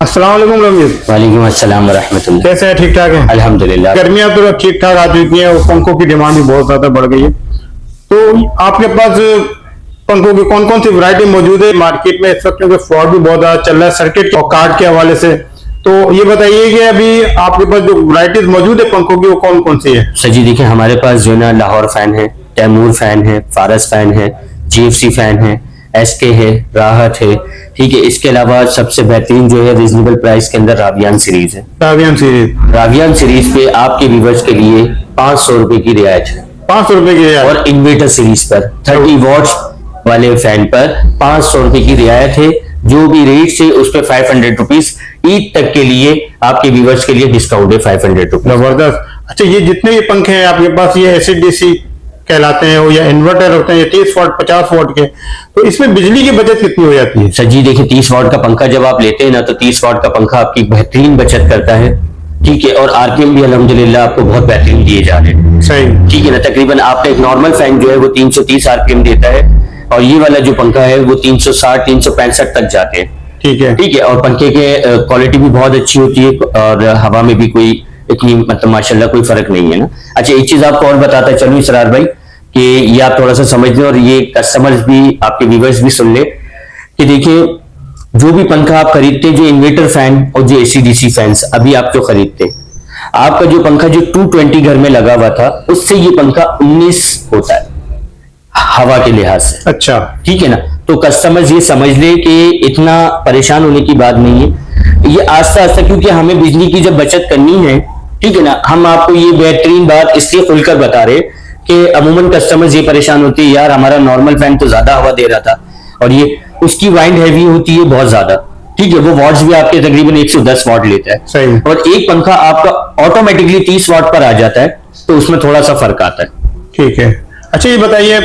अस्सलाम वालेकुम रमीज। वालेकुम अस्सलाम वरहमतुल्लाह। कैसे हैं? ठीक ठाक है अल्हम्दुलिल्लाह। गर्मियां तो ठीक ठाक आ चुकी हैं और पंखों की डिमांड भी बहुत ज्यादा बढ़ गई है। तो आपके पास पंखों की कौन कौन सी वैरायटी मौजूद है मार्केट में इस वक्त, क्योंकि फ्रॉड भी बहुत ज्यादा चल रहा है सर्किट और कार्ड के हवाले से। तो ये बताइए कि अभी आपके पास जो वैरायटीज मौजूद है पंखों की वो कौन कौन सी है? सर जी देखिए, हमारे पास जो है ना लाहौर फैन है, तैमूर फैन है, फारस फैन है, जीएफसी फैन है, एसके है, राहत है। ठीक है, इसके अलावा सबसे बेहतरीन जो है रीजनेबल प्राइस के अंदर रावियान सीरीज है। रावियान सीरीज पे आपके व्यूवर्स के लिए 500 रुपए की रियायत है। 500 रुपए की रियायत। और इन्वर्टर सीरीज पर 30 वॉट्स वाले फैन पर 500 रुपए की रियायत है। जो भी रेट से उस पर 500 रुपीज ईद तक के लिए आपके व्यूवर्स के लिए डिस्काउंट है 500 रुपीज। जबरदस्त। अच्छा, ये जितने भी पंखे हैं आपके पास ये एसीडीसी कहलाते हैं या इन्वर्टर होते हैं, ये 30 वॉट 50 वॉट के, तो इसमें बिजली की बचत कितनी हो जाती है? सर जी देखिए, 30 वॉट का पंखा जब आप लेते हैं ना, तो 30 वॉट का पंखा आपकी बेहतरीन बचत करता है। ठीक है, और आरपीएम भी अल्हम्दुलिल्लाह आपको बहुत बेहतरीन दिए जा रहे हैं। सही। ठीक है ना, तकरीबन आपका एक नॉर्मल फैन जो है वो 330 आरपीएम देता है, और ये वाला जो पंखा है वो 360 365 तक जाते हैं। ठीक है। ठीक है, और पंखे के क्वालिटी भी बहुत अच्छी होती है, और हवा में भी कोई इतनी मतलब माशाल्लाह कोई फर्क नहीं है ना। अच्छा, एक चीज आपको और बताता चलूं इसरार भाई, कि ये आप थोड़ा सा समझ लें और ये कस्टमर्स भी, आपके व्यूवर्स भी सुन ले कि देखिए, जो भी पंखा आप खरीदते हैं, जो इन्वर्टर फैन और जो एसीडीसी फैंस अभी आप जो खरीदते हैं, आपका जो पंखा जो 220 घर में लगा हुआ था, उससे ये पंखा 19 होता है हवा के लिहाज से। अच्छा। ठीक है ना, तो कस्टमर्स ये समझ ले कि इतना परेशान होने की बात नहीं है। ये आस्ता आस्ता, क्योंकि हमें बिजली की जब बचत करनी है, ठीक है ना, हम आपको ये बेहतरीन बात इसलिए खुलकर बता रहे कि अमूमन कस्टमर्स ये परेशान होती है, यार हमारा नॉर्मल फैन तो ज्यादा हवा दे रहा था और ये उसकी वाइंड हैवी होती है बहुत ज्यादा। ठीक है, वो वॉट्स भी आपके तकरीबन 110 वॉट लेता है। सही। और एक पंखा आपका ऑटोमेटिकली 30 वॉट पर आ जाता है, तो उसमें थोड़ा सा फर्क आता है। ठीक है। अच्छा, ये बताइए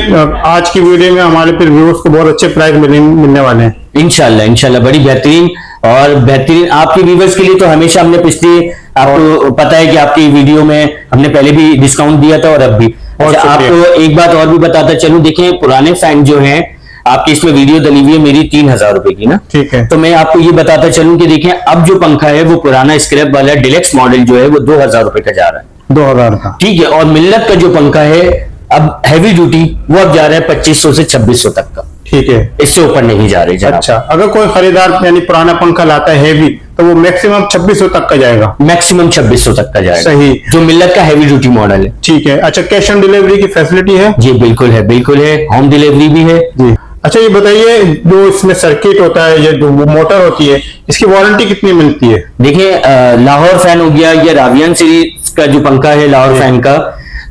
आज की वीडियो में हमारे फिर व्यूअर्स को बहुत अच्छे प्राइस मिलने वाले हैं इंशाल्लाह इंशाल्लाह, बड़ी बेहतरीन और बेहतरीन आपके व्यूवर्स के लिए। तो हमेशा हमने पिछले, आपको पता है कि आपकी वीडियो में हमने पहले भी डिस्काउंट दिया था और अब भी। अच्छा, आपको एक बात और भी बताता चलूं, देखिए पुराने फैन जो हैं आपकी, इसमें वीडियो डली हुई है मेरी 3000 रुपए की ना। ठीक है। तो मैं आपको ये बताता चलूं कि देखिए, अब जो पंखा है वो पुराना स्क्रैप वाला डिलेक्स मॉडल जो है वो 2000 रुपए का जा रहा है। 2000 का। ठीक है, और मिल्लत का जो पंखा है अब हैवी ड्यूटी, वो अब जा रहा है 2500 से 2600 तक का। ठीक है, इससे ऊपर नहीं जा रहे जनाब। अच्छा, अगर कोई खरीदार यानी पुराना पंखा लाता है हैवी, तो वो मैक्सिमम 2600 तक का जाएगा। मैक्सिमम 2600 तक का जाएगा। सही। जो मिल्लत का हैवी ड्यूटी मॉडल है। ठीक है। अच्छा, कैश ऑन डिलीवरी की फैसिलिटी है? जी बिल्कुल है, बिल्कुल है, होम डिलीवरी भी है जी। अच्छा, ये बताइए जो इसमें सर्किट होता है, ये जो मोटर होती है, इसकी वारंटी कितनी मिलती है? देखिए, लाहौर फैन हो गया, या रावियान सीरीज का जो पंखा है लाहौर फैन का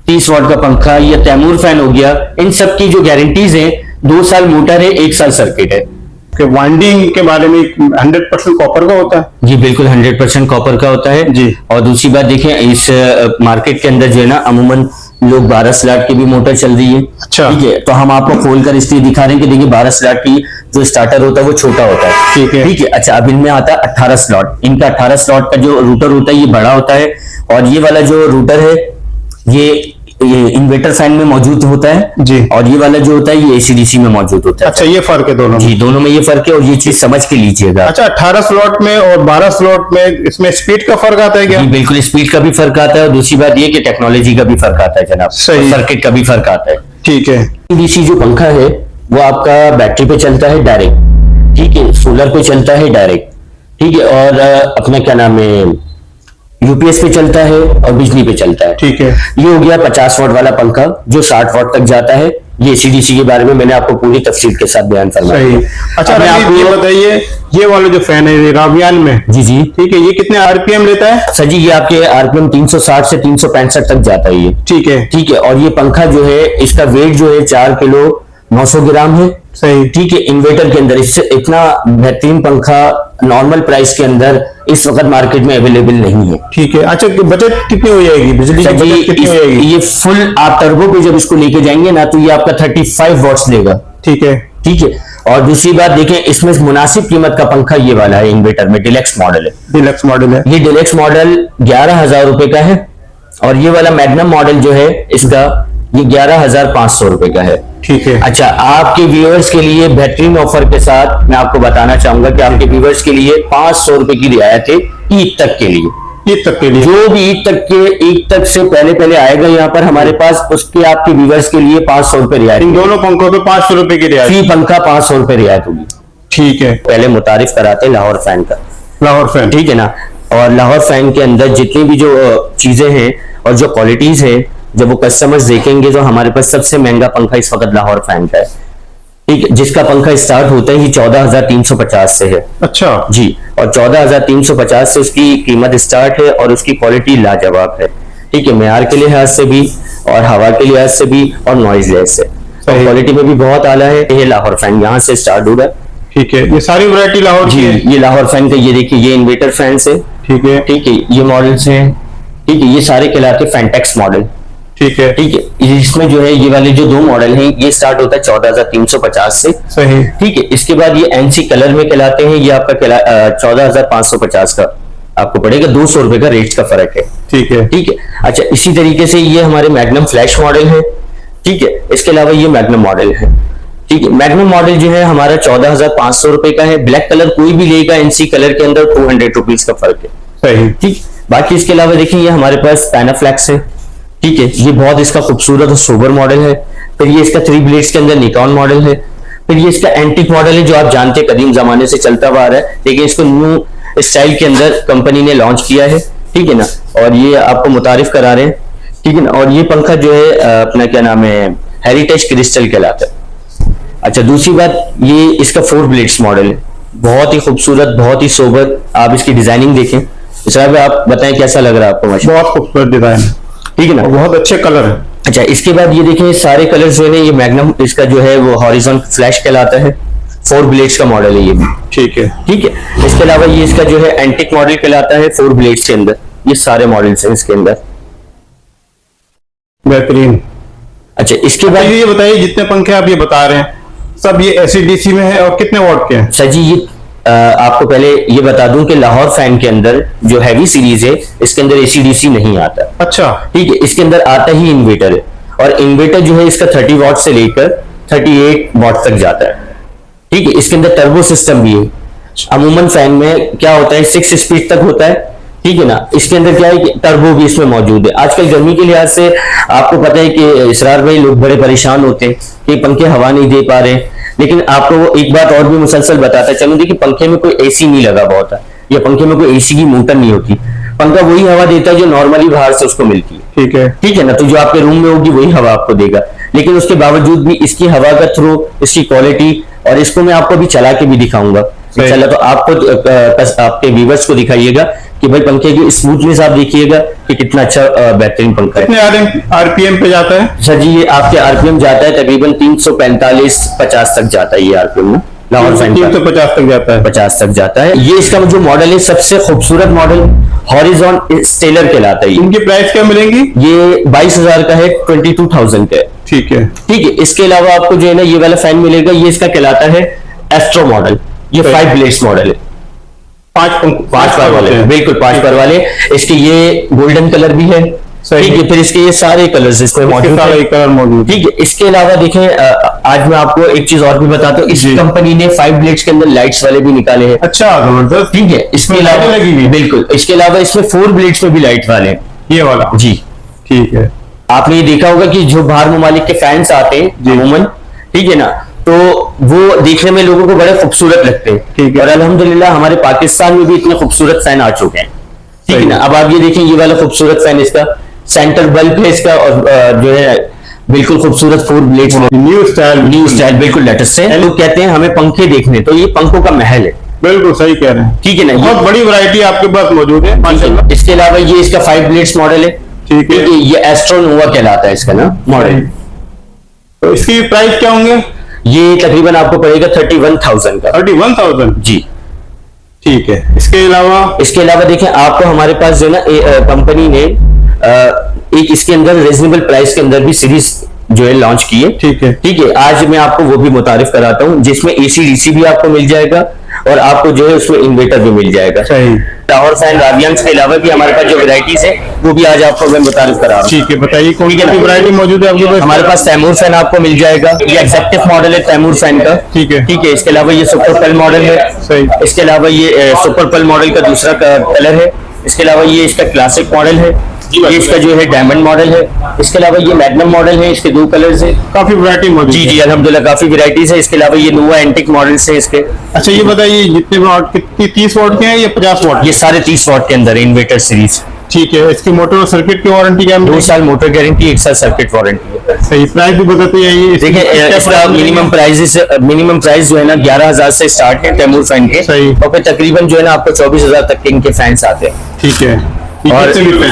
30 वॉट का पंखा, या तैमूर फैन हो गया, इन सब की जो गारंटीज है, 2 साल मोटर है, 1 साल सर्किट है। वाइंडिंग के बारे में 100% कॉपर का होता है? जी बिल्कुल, 100% कॉपर का होता है जी। और दूसरी बात देखिए, इस मार्केट के अंदर जो है ना, अमूमन लोग 12 स्लॉट की भी मोटर चल रही है। अच्छा। ठीक है, तो हम आपको खोलकर इसलिए दिखा रहे हैं कि देखिए 12 स्लॉट की जो स्टार्टर होता है वो छोटा होता है। ठीक है। ठीक है। अच्छा, अब इनमें आता है 18 स्लॉट। इनका 18 स्लॉट का जो रूटर होता है ये बड़ा होता है, और ये वाला जो रूटर है ये इन्वर्टर फैन में मौजूद होता है जी। और ये वाला जो होता है ये एसीडीसी में मौजूद होता है। अच्छा, ये फर्क है दोनों में? जी, दोनों में ये फर्क है, और ये चीज समझ के लीजिएगा। अच्छा, 18 स्लॉट में और 12 स्लॉट में इसमें स्पीड का फर्क आता है क्या? जी बिल्कुल, स्पीड का भी फर्क आता है, और दूसरी बात ये कि टेक्नोलॉजी का भी फर्क आता है जनाब। सही। सर्किट का भी फर्क आता है। ठीक है। डीसी जो पंखा है वो आपका बैटरी पे चलता है डायरेक्ट। ठीक है, सोलर पे चलता है डायरेक्ट। ठीक है, और अपना क्या नाम है, यूपीएस पे चलता है और बिजली पे चलता है। ठीक है। ये हो गया 50 वॉट वाला पंखा जो 60 वॉट तक जाता है। ये एसीडीसी के बारे में मैंने आपको पूरी तफसील के साथ बयान फरमाया। सही। अच्छा, अब मैं आप ये बताइए, ये वाला जो फैन है ये रावियान में, जी जी ठीक है, ये कितने आरपीएम लेता है? सर जी, ये आपके आरपीएम 360 से 365 तक जाता है ये। ठीक है। ठीक है, और ये पंखा जो है इसका वेट जो है 4 किलो 900 ग्राम है। सही। ठीक है, इन्वर्टर के अंदर इससे इतना बेहतरीन पंखा नॉर्मल प्राइस के अंदर इस वक्त मार्केट में अवेलेबल नहीं है। ठीक है। अच्छा, बचत कितनी हो जाएगी, बिजली की बचत कितनी हो जाएगी? ये फुल आप टर्बो पे जब इसको लेके जाएंगे ना, तो ये आपका 35 वॉट्स लेगा। ठीक है। ठीक है, और दूसरी बात देखें, इसमें मुनासिब कीमत का पंखा ये वाला है, इन्वर्टर में डिलेक्स मॉडल है। डिलक्स मॉडल है। ये डिलेक्स मॉडल 11,000 रुपए का है, और ये वाला मैग्नम मॉडल जो है इसका ये 11,500 रुपए का है। ठीक है। अच्छा, आपके व्यूअर्स के लिए बेहतरीन ऑफर के साथ मैं आपको बताना चाहूंगा कि आपके व्यूअर्स के लिए 500 रुपए की रियायत है ईद तक के लिए। ईद तक के लिए जो भी ईद तक से पहले आएगा यहाँ पर हमारे पास, उसके आपके व्यूअर्स के लिए 500 रुपए रियायत। इन दोनों पंखों पे 500 रुपए की रियायत, फी पंखा 500 रुपए रियायत होगी। ठीक है। पहले मुतारिफ कराते हैं लाहौर फैन का। लाहौर फैन, ठीक है ना। और लाहौर फैन के अंदर जितनी भी जो चीजें हैं और जो क्वालिटीज है, जब वो कस्टमर्स देखेंगे तो हमारे पास सबसे महंगा पंखा इस वक्त लाहौर फैन का है। ठीक है, जिसका पंखा स्टार्ट होता ही 14,350 से है। अच्छा जी, और 14,350 से उसकी कीमत स्टार्ट है और उसकी क्वालिटी लाजवाब है। ठीक है, मेयार के लिहाज से भी और हवा के लिहाज से भी और नॉइज लिहाज से, और क्वालिटी में भी बहुत आला है। ये लाहौर फैन यहाँ से स्टार्ट हो रहा है। ठीक है, ये सारी वैरायटी लाहौर की जी, है। ये लाहौर फैन का, ये देखिए ये इन्वर्टर फैन से। ठीक है। ठीक है, ये मॉडल्स हैं। ठीक है, ये सारे कहलाते फैंटेक्स मॉडल। ठीक है। ठीक है, इसमें जो है ये वाले जो दो मॉडल हैं ये स्टार्ट होता है 14,350 से। सही। ठीक है, इसके बाद ये एनसी कलर में कहलाते हैं, ये आपका 14,550 का आपको पड़ेगा। 200 रुपए का रेट का फर्क है। ठीक है। ठीक है। अच्छा, इसी तरीके से ये हमारे मैग्नम फ्लैश मॉडल है। ठीक है, इसके अलावा ये मैग्नम मॉडल है। ठीक है, मैग्नम मॉडल जो है हमारा 14,500 रुपए का है। ब्लैक कलर कोई भी लेगा एनसी कलर के अंदर 200 रुपीज का फर्क है। सही। ठीक, बाकी इसके अलावा देखिए ये हमारे पास पैनाफ्लेक्स है। ठीक है, ये बहुत इसका खूबसूरत और सोबर मॉडल है। फिर ये इसका 3 ब्लेड्स के अंदर निकॉन मॉडल है। फिर ये इसका एंटीक मॉडल है जो आप जानते हैं कदीम जमाने से चलता हुआ आ रहा है, लेकिन इसको न्यू स्टाइल के अंदर कंपनी ने लॉन्च किया है। ठीक है ना, और ये आपको मुतारिफ करा रहे हैं। ठीक है ना, और ये पंखा जो है अपना क्या नाम है, हेरिटेज क्रिस्टल कहलाता है। अच्छा, दूसरी बात, ये इसका 4 ब्लेड्स मॉडल है, बहुत ही खूबसूरत, बहुत ही सोबर। आप इसकी डिजाइनिंग देखें। इसरार भाई आप बताएं कैसा लग रहा है आपको? बहुत खूबसूरत डिजाइन है। ठीक है ना, बहुत अच्छे कलर है। अच्छा, इसके बाद ये देखें सारे कलर्स जो है ये मैग्नम इसका जो है वो हॉरिजॉन फ्लैश कहलाता है। 4 ब्लेड्स का मॉडल है ये भी। ठीक है। ठीक है, इसके अलावा ये इसका जो है एंटिक मॉडल कहलाता है 4 ब्लेड्स के अंदर। ये सारे मॉडल्स हैं इसके अंदर। बेहतरीन। अच्छा, इसके बाद ये बताइए जितने पंखे आप ये बता रहे हैं सब ये एसी-डीसी में है और कितने वॉट के हैं? सर जी, ये आपको पहले ये बता दूं कि लाहौर फैन के अंदर जो हैवी सीरीज है इसके अंदर एसी-डीसी नहीं आता। अच्छा। ठीक है, इसके अंदर आता ही इन्वर्टर है, और इन्वर्टर जो है इसका 30 वॉट से लेकर 38 वॉट तक जाता है। ठीक है, इसके अंदर टर्बो सिस्टम भी है। अमूमन फैन में क्या होता है 6 स्पीड तक होता है। ठीक है ना, इसके अंदर क्या है कि टर्बो भी इसमें मौजूद है। आजकल गर्मी के लिहाज से आपको पता है कि इसरार भाई लोग बड़े परेशान होते हैं कि पंखे हवा नहीं दे पा रहे, लेकिन आपको वो एक बात और भी मुसलसल बताता चलूं, देखिए पंखे में कोई एसी नहीं लगा होता, या पंखे में कोई एसी की मोटर नहीं होती। पंखा वही हवा देता है जो नॉर्मली बाहर से उसको मिलती है। ठीक है। ठीक है ना, तो जो आपके रूम में होगी वही हवा आपको देगा, लेकिन उसके बावजूद भी इसकी हवा का थ्रो, इसकी क्वालिटी, और इसको मैं आपको अभी चला के भी दिखाऊंगा इंशाल्लाह। तो आपको आपके व्यूअर्स को दिखाइएगा कि भाई पंखे की स्मूथनेस आप देखिएगा कि कितना अच्छा बेहतरीन पंखा है। कितने आरपीएम पे जाता है? सर जी, ये आपके आरपीएम जाता है तकरीबन 345-50 तक जाता है ये आरपीएम ना, लाहौर फैन का 350 तक जाता है। 50 तक जाता है। ये इसका जो मॉडल है सबसे खूबसूरत मॉडल हॉरिजॉन स्टेलर कहलाता है। इनकी प्राइस क्या मिलेंगी? ये 22,000 का है, 22,000 का है। ठीक है। ठीक है, इसके अलावा आपको जो है ना ये वाला फैन मिलेगा, ये इसका कहलाता है एस्ट्रो मॉडल। ये 5 ब्लेड्स मॉडल है, 5 पर वाले, बिल्कुल 5 पर वाले। इसके ये गोल्डन कलर भी है। ठीक है, फिर इसके ये सारे कलर्स इसमें मौजूद है। ठीक है, इसके अलावा देखें आज मैं आपको एक चीज और भी बताता हूँ, इस कंपनी ने 5 ब्लेड्स के अंदर लाइट्स वाले भी निकाले हैं। अच्छा, जबरदस्त। ठीक है, इसके अलावा लगी हुई, बिल्कुल, इसके अलावा इसमें 4 ब्लेड्स में भी लाइट वाले हैं। ये वाला? जी, ठीक है। आपने ये देखा होगा कि जो बाहर ममालिक के फैंस आते हैं अमूमन, ठीक है ना, तो वो देखने में लोगों को बड़े खूबसूरत लगते हैं। ठीक है। और अल्हम्दुलिल्लाह हमारे पाकिस्तान में भी इतने खूबसूरत फैन आ चुके हैं। ठीक है ना, अब आप ये देखें ये वाला खूबसूरत फैन, इसका सेंटर बल्ब है इसका, और जो है बिल्कुल खूबसूरत 4 ब्लेड्स, न्यू स्टाइल बिल्कुल लेटेस्ट है। लोग कहते हैं हमें पंखे देखने, तो ये पंखों का महल है। बिल्कुल सही कह रहे हैं। ठीक है ना, बहुत बड़ी वैरायटी आपके पास मौजूद है माशाल्लाह। इसके अलावा ये इसका 5 ब्लेड्स मॉडल है। ठीक है। ये एस्ट्रोनोवा कहलाता है इसका ना मॉडल। तो इसकी प्राइस क्या होंगे? ये तकरीबन आपको पड़ेगा 31,000 का। 31,000? जी, ठीक है। इसके अलावा देखें आपको हमारे पास जो है ना कंपनी ने एक इसके अंदर रीजनेबल प्राइस के अंदर भी सीरीज जो है लॉन्च की है। ठीक है। ठीक है, आज मैं आपको वो भी मुतारिफ कराता हूं जिसमें एसी डीसी भी आपको मिल जाएगा, और आपको जो है उसमें इन्वर्टर भी मिल जाएगा। सही। टावर फैन रावियांस के अलावा भी हमारे पास जो वेराइटीज है वो भी आज आपको मैं बता करा रहा हूँ। ठीक है, बताइए कौन सी वैरायटी मौजूद है आपके पास? हमारे पास तैमूर फैन आपको मिल जाएगा, ये एग्जेक्टिव मॉडल है तैमूर फैन का। ठीक है। ठीक है, इसके अलावा ये सुपर पल मॉडल है। सही। इसके अलावा ये सुपर पल मॉडल का दूसरा कलर है। इसके अलावा ये इसका क्लासिक मॉडल है, ये इसका जो है डायमंड मॉडल है। इसके अलावा ये मैग्नम मॉडल है, इसके 2 कलर्स है। काफी वैरायटी मौजूद जी है। जी अल्हम्दुलिल्लाह काफी वेराइटीज है। इसके अलावा ये नोवा एंटिक मॉडल्स है इसके। अच्छा ये बताइए जितने वाट, कितनी 30 वाट के हैं या 50 वाट? ये सारे 30 वाट के अंदर है इन्वर्टर सीरीज। ठीक है, इसकी मोटर और सर्किट की वारंटी क्या है? 2 साल मोटर गारंटी, 1 साल सर्किट वारंटी है। सही। प्राइस भी बताते हैं। देखिए इसका मिनिमम प्राइस जो है ना 11,000 से स्टार्ट है तैमूर फैन के। सही। और फिर तकरीबन जो है ना आपको 24,000 तक के इनके फैंस आते हैं। ठीक है। और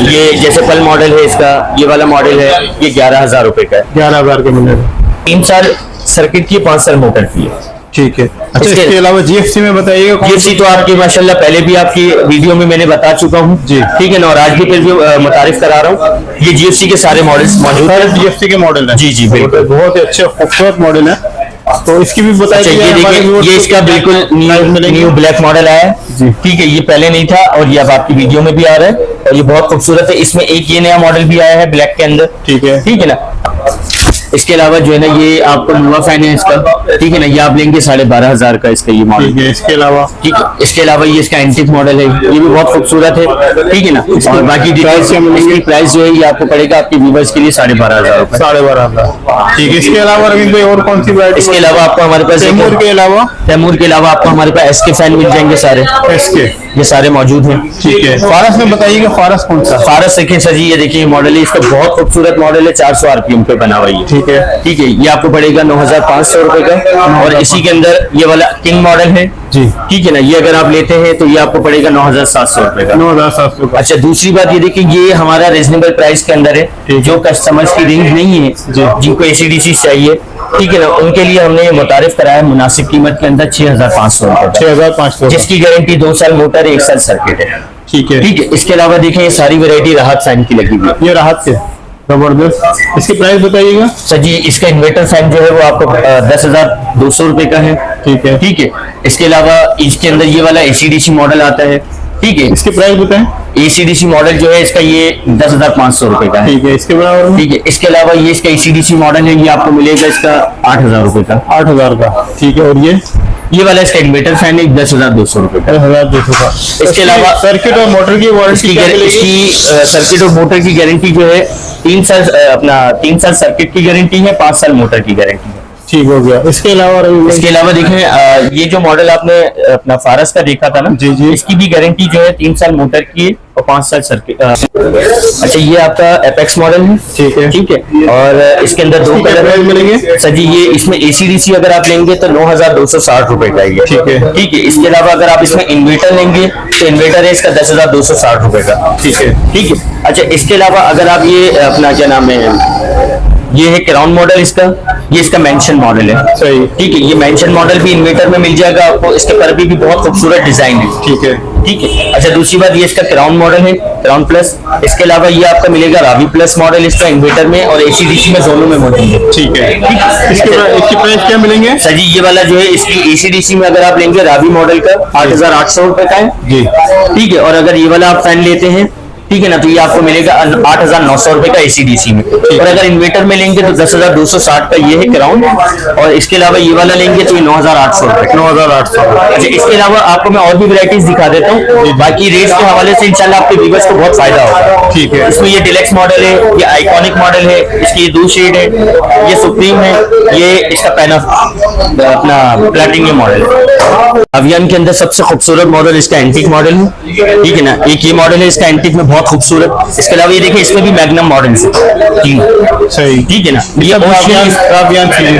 ये जैसे पल मॉडल है इसका, ये वाला मॉडल है, ये 11,000 रुपए का है। 11,000 के मिलेगा। 3 साल सर्किट की, 5 साल मोटर की है। ठीक है। अच्छा इसके अलावा जीएफसी में बताइएगा। जीएफसी तो आपकी माशाल्लाह पहले भी आपकी वीडियो में मैंने बता चुका हूँ जी। ठीक है ना, और आज भी फिर भी मुतारिफ करा रहा हूँ। ये जीएफसी के सारे मॉडल्स मौजूद सारे हैं। जीएफसी के मॉडल है। जी जी बिल्कुल। बहुत ही अच्छे खूबसूरत मॉडल है, तो इसकी भी अच्छा बताइए। ये देखिए, ये इसका बिल्कुल न्यू ब्लैक मॉडल आया है। जी। ठीक है, ये पहले नहीं था और ये अब आपकी वीडियो में भी आ रहा है और ये बहुत खूबसूरत है। इसमें एक ये नया मॉडल भी आया है ब्लैक के अंदर। ठीक है। ठीक है ना। इसके अलावा जो है ना ये आपको नोवा फैन है इसका। ठीक है ना, ये आप लेंगे 12,500 का इसका ये मॉडल। ठीक है। इसके अलावा ठीक है, इसके अलावा ये इसका एंटिक मॉडल है, ये भी बहुत खूबसूरत है। ठीक है ना, और बाकी डिटेल्स इसकी प्राइस जो है ये आपको पड़ेगा आपके व्यूवर्स के लिए 12,500 रुपए। 12,500। ठीक है। इसके अलावा रविंद्र भाई और कौन सी वैरायटी? इसके अलावा आपको हमारे पास तैमूर के अलावा आपको हमारे पास एसके फैन मिल जाएंगे सारे। एसके ये सारे मौजूद हैं। ठीक है। फारस में बताइएगा, फारस कौन सा? फारस देखें सर जी, ये देखिए मॉडल है इसका, बहुत खूबसूरत मॉडल है, 400 आरपीएम पे बना हुआ है। ठीक है। ठीक है, ये आपको पड़ेगा 9,500 रुपए का। और इसी के अंदर ये वाला किंग मॉडल है जी। ठीक है ना, ये अगर आप लेते हैं तो ये आपको पड़ेगा 9,700 रुपए का। 9,700 का। अच्छा दूसरी बात ये देखिए, ये हमारा रीजनेबल प्राइस के अंदर है। जो कस्टमर्स की रेंज नहीं है, जिनको एसीडीसी चाहिए, ठीक है ना, उनके लिए हमने मुतारिफ कराया मुनासिब कीमत के अंदर 6,500 रुपए का, 6,500 जिसकी गारंटी 2 साल मोटर, 1 साल सर्किट है। ठीक है। ठीक है, इसके अलावा देखें ये सारी वैरायटी राहत फैन की लगी हुई है। ये राहत के जबरदस्त। इसकी प्राइस बताइएगा। सर जी इसका इन्वर्टर फैन जो है वो आपको 10,200 रुपए का है। ठीक है। ठीक है, इसके अलावा इसके अंदर ये वाला एसीडीसी मॉडल आता है। ठीक है, इसकी प्राइस बताएं। एसीडीसी मॉडल जो है इसका ये 10,500 रुपए का है। ठीक है। इसके बराबर में ठीक है, इसके अलावा ये इसका एसीडीसी मॉडल है, ये आपको मिलेगा इसका 8,000 रुपए का। 8,000 का। ठीक है। और ये वाला इसका इन्वर्टर फैन है 10,200 रुपए का। 10,200 का। इसके अलावा सर्किट और मोटर की वारंटी क्या मिलेगी? इसकी सर्किट और मोटर की गारंटी जो है 3 साल सर्किट की गारंटी है, 5 साल मोटर की गारंटी है। ठीक हो गया। इसके अलावा इसके अलावा देखें ये जो मॉडल आपने अपना फारस का देखा था ना, जी जी, इसकी भी गारंटी जो है 3 साल मोटर की है और 5 साल सर्किट। अच्छा ये आपका एपेक्स मॉडल है। ठीक है। ठीक है, और इसके अंदर 2 कलर मिलेंगे सर जी। ये इसमें एसीडीसी अगर आप लेंगे तो 9,260 रुपए का ये। ठीक है। ठीक है, इसके अलावा अगर आप इसमें इन्वर्टर लेंगे तो इन्वर्टर है इसका 10,260 रुपए का। ठीक है। ठीक है। अच्छा इसके अलावा अगर आप ये अपना क्या नाम है, ये है क्राउन मॉडल इसका, ये इसका मेंशन मॉडल है। सही। ठीक है, ये मेंशन मॉडल भी इन्वर्टर में मिल जाएगा आपको, इसके पर भी बहुत खूबसूरत डिजाइन है। ठीक है। ठीक है। अच्छा दूसरी बात ये इसका क्राउन मॉडल है, क्राउन प्लस। इसके अलावा ये आपका मिलेगा रावी प्लस मॉडल, इसका इन्वर्टर में और एसीडीसी में दोनों में मौजूद है। ठीक है। इसकी प्राइस क्या मिलेंगे? सर जी ये वाला जो है इसकी एसीडीसी में अगर आप लेंगे रावी मॉडल का 8,800 रुपए का है जी। ठीक है, और अगर ये वाला आप फैन लेते हैं ठीक है ना, तो ये आपको मिलेगा 8,900 रुपए का एसीडीसी में। और अगर इन्वर्टर में लेंगे तो 10,260 का ये है क्राउन, और इसके अलावा ये वाला लेंगे तो ये 9,800 रुपए। 9,800। अच्छा इसके अलावा आपको मैं और भी वैरायटीज दिखा देता हूँ, बाकी रेट्स के हवाले से इंशाल्लाह आपके व्यूअर्स को बहुत फायदा होगा। ठीक है। इसमें ये डिलेक्स मॉडल है, ये आइकॉनिक मॉडल है, इसकी ये 2 शेड है, ये सुप्रीम है, ये इसका पैन अपना प्लैटिनियम मॉडल है। अवियन के अंदर सबसे खूबसूरत मॉडल इसका एंटीक मॉडल है। ठीक है ना, एक ये मॉडल है इसका एंटीक में बहुत खूबसूरत। इसके अलावा ये देखिए इसमें भी मैग्नम मॉडल है जी। सही। ठीक है ना, ये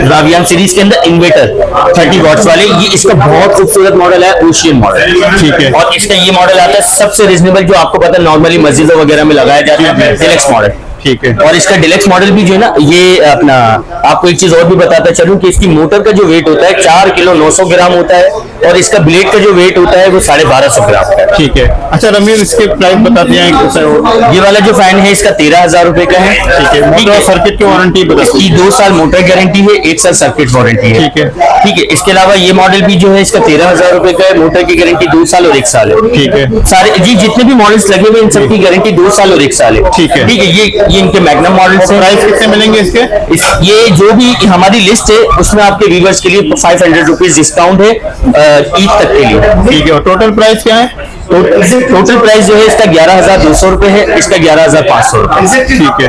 रावियान सीरीज के अंदर इन्वर्टर 30 वॉट्स वाले, ये इसका बहुत खूबसूरत मॉडल है, ओशियन मॉडल। ठीक है। और इसका ये मॉडल आता है सबसे रीजनेबल, जो आपको पता है नॉर्मली मस्जिदों वगैरह में लगाया जाता है, डिलक्स मॉडल। ठीक है। और इसका डिलक्स मॉडल भी जो है ना, ये अपना आपको एक चीज और भी बताता चलूं कि इसकी मोटर का जो वेट होता है 4 किलो 900 ग्राम होता है, और इसका ब्लेड का जो वेट होता है वो 1250 ग्राम का है। ठीक है। अच्छा रमीज, इसके प्राइस बता दिए हैं सर। ये वाला जो फैन है इसका 13,000 रुपए का है। ठीक है। मोटर और सर्किट की वारंटी बता इसकी 2 साल मोटर गारंटी है, 1 साल सर्किट वारंटी है। ठीक है। ठीक है। इसके अलावा ये मॉडल भी जो है इसका 13,000 रुपए का है, मोटर की गारंटी 2 साल और 1 साल है। ठीक है। सारे जी जितने भी मॉडल्स लगे हुए इन सबकी गारंटी 2 साल और 1 साल है। ठीक है। ठीक है। ये इनके मैग्नम मॉडल्स हैं। प्राइस कितने मिलेंगे इसके? ये जो भी हमारी लिस्ट है उसमें आपके व्यूवर्स के लिए 500 रुपीज डिस्काउंट है ईद तक के लिए। ठीक है। और टोटल प्राइस क्या है? टोटल प्राइस जो है इसका 11,200 रुपए है, इसका 11,500 रुपए। ठीक है,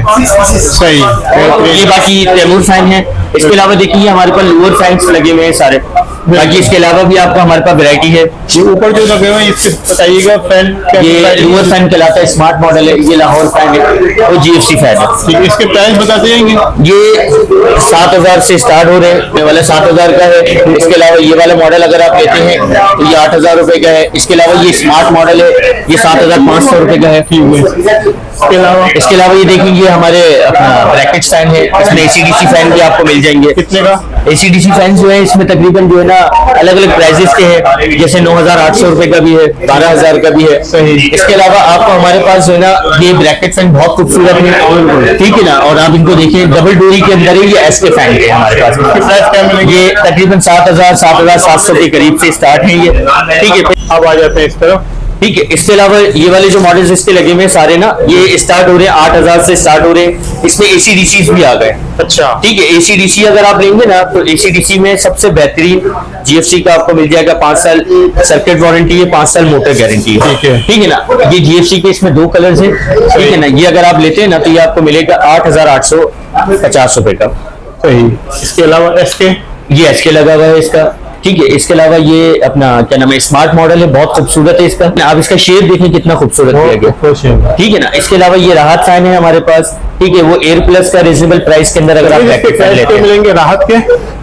सही। और ये बाकी तैमूर फैन है। इसके अलावा देखिए हमारे पास लोअर फैंस लगे हुए हैं सारे। बाकी इसके अलावा भी आपको हमारे पास वैरायटी है। ये ऊपर जो लगे हुए हैं इसके बताइएगा फैन क्या ये प्राइस? लोअर फैन कहलाता है, स्मार्ट मॉडल है। ये लाहौर फैन है और GFC फैन है। ठीक है। इसके प्राइस बता देंगे? ये 7,000 से स्टार्ट हो रहे हैं। ये वाला 7,000 का है। इसके अलावा ये वाला मॉडल अगर आप लेते हैं तो ये 8,000 रुपए का है। इसके अलावा ये स्मार्ट मॉडल है, ये 7,500 रुपए का है। इसके अलावा ये देखेंगे हमारे अपना ब्रैकेट फैन है, इसमें ACDC फैन भी आपको मिल जाएंगे। कितने का? ACDC फैन जो है इसमें तकरीबन जो है ना अलग अलग प्राइजेस के हैं, जैसे 9,800 रुपए का भी है, 12,000 का भी है। इसके अलावा आपको हमारे पास जो है ना ये ब्रैकेट फैन बहुत खूबसूरत है, ठीक है ना। और आप इनको देखिए डबल डोरी के अंदर ही ये SK फैन है हमारे पास। प्राइस क्या मिलेंगे? ये तकरीबन 7,000 7,700 के करीब से स्टार्ट है ये। ठीक है। अब आ जाते हैं इस तरफ। ठीक है। इसके अलावा ये वाले जो मॉडल्स इसके लगे हुए हैं सारे ना, ये स्टार्ट हो रहे हैं 8,000 से स्टार्ट हो रहे हैं। इसमें ACDCs भी आ गए। अच्छा। ठीक है। ACDC अगर आप लेंगे ना तो ACDC में सबसे बेहतरीन GFC का आपको मिल जाएगा, 5 साल सर्किट वारंटी है, 5 साल मोटर गारंटी है। ठीक है। ठीक है ना। ये GFC के इसमें 2 कलर्स हैं। ठीक है ना। ये अगर आप लेते हैं ना तो ये आपको मिलेगा 8,850 रुपए का। सही। इसके अलावा SK? ये SK लगा हुआ है इसका। ठीक है। इसके अलावा ये अपना क्या नाम है, स्मार्ट मॉडल है, बहुत खूबसूरत है इसका। आप इसका शेप देखें कितना खूबसूरत किया गया। ठीक है ना। इसके अलावा ये राहत फैन है हमारे पास। ठीक है। वो एयर प्लस का रिजनेबल प्राइस के अंदर अगर आप ब्रैकेट फैन लेते हैं मिलेंगे राहत के?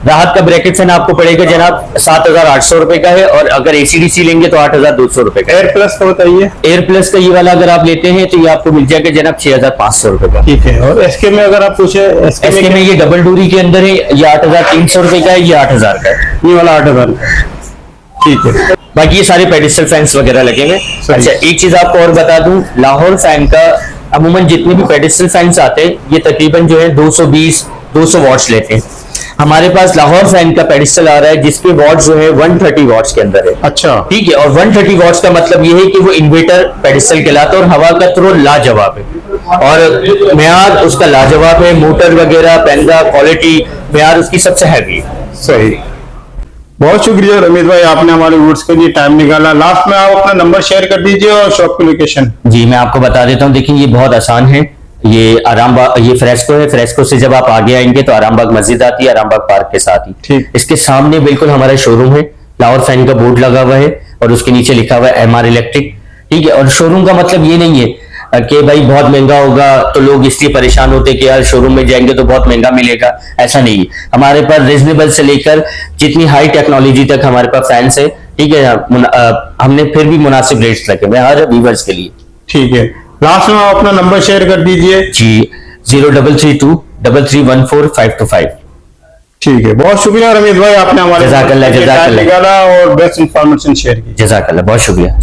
राहत का ब्रैकेट फैन आपको पड़ेगा जनाब 7,800 रुपए का है, और अगर ACDC लेंगे तो 8,200 रुपए का। एयर प्लस का बताइए। एयर प्लस का ये वाला अगर आप लेते हैं तो ये आपको मिल जाएगा जनाब 6,500 रुपए का। ठीक है। और SK में अगर आप पूछे SK में ये डबल डोरी के अंदर है, ये 8,300 रुपए का है, ये 8,000 का है। ये वाला 8,000। ठीक है। बाकी ये सारे पेडिस्टल फैंस वगैरह लगे हुए। अच्छा एक चीज आपको और बता दूं, लाहौर फैन का अमूमन जितने भी पेडिस्टल फैंस आते हैं ये तकरीबन जो है 220-200 वॉट्स लेते हैं। हमारे पास लाहौर फैन का पेडिस्टल आ रहा है जिसके वॉट जो है 130 वॉट्स के अंदर है। अच्छा। ठीक है। और 130 वॉट्स का मतलब ये है कि वो इन्वर्टर पेडिस्टल कहलाता है, और हवा का थ्रो लाजवाब है, और म्यार उसका लाजवाब है। मोटर वगैरह पेंदा क्वालिटी म्यार उसकी सबसे हैवी है। सही। बहुत शुक्रिया रमेश भाई, आपने हमारे व्यूअर्स के लिए टाइम निकाला। लास्ट में आप अपना नंबर शेयर कर दीजिए और शॉप की लोकेशन। जी मैं आपको बता देता हूँ। देखिए ये बहुत आसान है। ये आरामबाग, ये फ्रेस्को है। फ्रेस्को से जब आप आगे आएंगे तो आरामबाग मस्जिद आती है, आरामबाग पार्क के साथ ही। ठीक। इसके सामने बिल्कुल हमारा शोरूम है, लाहौर फैन का बोर्ड लगा हुआ है और उसके नीचे लिखा हुआ है MR इलेक्ट्रिक। ठीक है। और शोरूम का मतलब ये नहीं है कि भाई बहुत महंगा होगा तो लोग इसलिए परेशान होते कि यार शोरूम में जाएंगे तो बहुत महंगा मिलेगा, ऐसा नहीं है। हमारे पास रिजनेबल से लेकर जितनी हाई टेक्नोलॉजी तक हमारे पास फैंस है। ठीक है। हमने फिर भी मुनासिब रेट्स रखे हुए हैं हर व्यूअर्स के लिए। ठीक है। लास्ट में आप अपना नंबर शेयर कर दीजिए। जी 0332 3314 ठीक है। बहुत शुक्रिया रमेश भाई, आपने हमारे जज़ाकल्लाह, जज़ाकल्लाह। निकाला और बेस्ट इंफॉर्मेशन शेयर की। जज़ाकल्लाह, बहुत शुक्रिया।